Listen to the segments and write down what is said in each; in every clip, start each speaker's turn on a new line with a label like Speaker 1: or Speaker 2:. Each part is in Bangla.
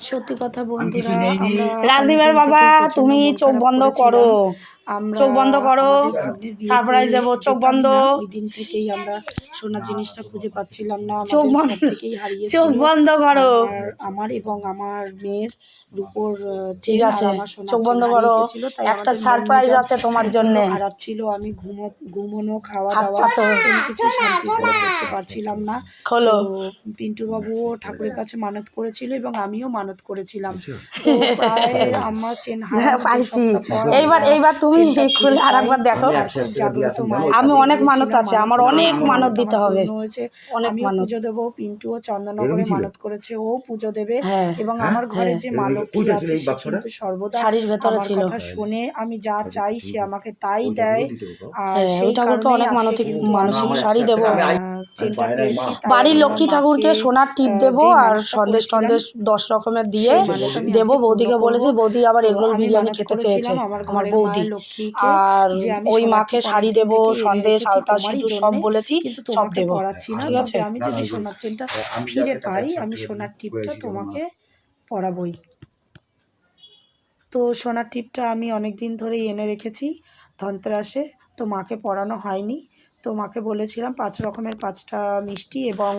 Speaker 1: সত্যি কথা বন্ধুরা,
Speaker 2: রাজীবের বাবা তুমি চোখ বন্ধ করো, চোখ বন্ধ করো, সারপ্রাইজ দেবো, চোখ বন্ধ।
Speaker 1: ওই দিন থেকেই আমরা সোনার জিনিসটা খুঁজে পাচ্ছিলাম না,
Speaker 2: চোখ বন্ধ,
Speaker 1: থেকেই হারিয়ে,
Speaker 2: চোখ বন্ধ করো।
Speaker 1: আমার এবং আমার মেয়ের রূপোর
Speaker 2: ঠিক আছে, চোখ বন্ধ করো, একটা সারপ্রাইজ আছে তোমার জন্য।
Speaker 1: খারাপ ছিল, আমি ঘুমানো খাওয়া দাওয়া কোনো কিছু শান্তি করতে পারছিলাম না।
Speaker 2: খোলো।
Speaker 1: পিন্টু বাবুও ঠাকুরের কাছে মানত করেছিল এবং আমিও মানত করেছিলাম। তো প্রায় আমার চেন
Speaker 2: পাইছি। এইবার তুমি খুলে আরেকবার দেখো। আমি অনেক মানত আছে, আমার অনেক মানত দিতে হবে, অনেক মানত।
Speaker 1: পুজো দেবো, পিন্টুও চন্দননগরে মানত করেছে, ও পুজো দেবে। এবং আমার ঘরে যে মা লক্ষ্মী আছে সে কিন্তু সর্বদা
Speaker 2: শাড়ির ভেতরে ছিল,
Speaker 1: কথা শুনে আমি যা চাই সে আমাকে তাই দেয়।
Speaker 2: আর সেই ঠাকুরকে অনেক মানসিক শাড়ি দেবো, বাড়ির লক্ষ্মী ঠাকুরকে সোনার টিপ দেবো আর সন্দেশ 10 রকমের দিয়ে দেবো। বৌদিকে বলেছি, বৌদি আবার এগরোল বিরিয়ানি খেতে চেয়েছে আমার বৌদি। আর ওই মাকে শাড়ি দেবো, সন্দেশ, আলতা, সিঁদুর সব বলেছি, সব দেবো, ঠিক আছে?
Speaker 1: আমি যদি সোনার চেনটা ফিরে পাই আমি সোনার টিপটা তোমাকে পরাবই। তো সোনার টিপটা আমি অনেক দিন ধরেই এনে রেখেছি ধনতেরাসে, তো মাকে পরানো হয়নি। তো মাকে বলেছিলাম 5 রকমের 5টা মিষ্টি এবং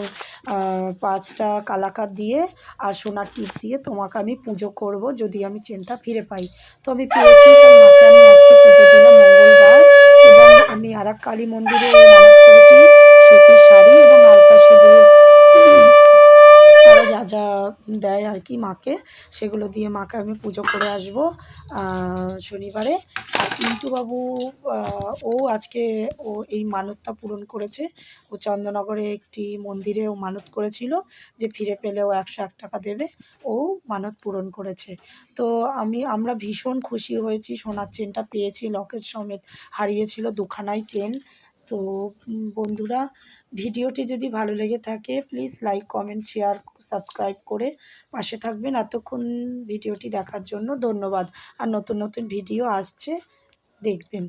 Speaker 1: 5টা কালাকাঁদ দিয়ে আর সোনার টিপ দিয়ে তোমাকে আমি পুজো করব যদি আমি চেনটা ফিরে পাই। তো আমি পেয়েছি, তার মাকে আমি আজকে পুজো দিলাম মঙ্গলবার। এবং আমি আরাক কালী মন্দিরে মানত করেছি সুতির শাড়ি এবং আলতা সিঁদুর, তারা যা যা দেয় আর কি মাকে, সেগুলো দিয়ে মাকে আমি পুজো করে আসবো শনিবারে। আর পিন্টু বাবু ও আজকে এই মানতটা পূরণ করেছে। ও চন্দননগরে একটি মন্দিরে ও মানত করেছিল যে ফিরে পেলে ও 101 টাকা দেবে, ও মানত পূরণ করেছে। তো আমরা ভীষণ খুশি হয়েছি, সোনার চেনটা পেয়েছি, লকেট সমেত হারিয়েছিল 2খানাই চেন। তো বন্ধুরা, ভিডিওটি যদি ভালো লেগে থাকে please like, comment, share, subscribe করে পাশে থাকবেন। এতক্ষণ ভিডিওটি দেখার জন্য ধন্যবাদ। আর নতুন নতুন ভিডিও আসছে, দেখবেন।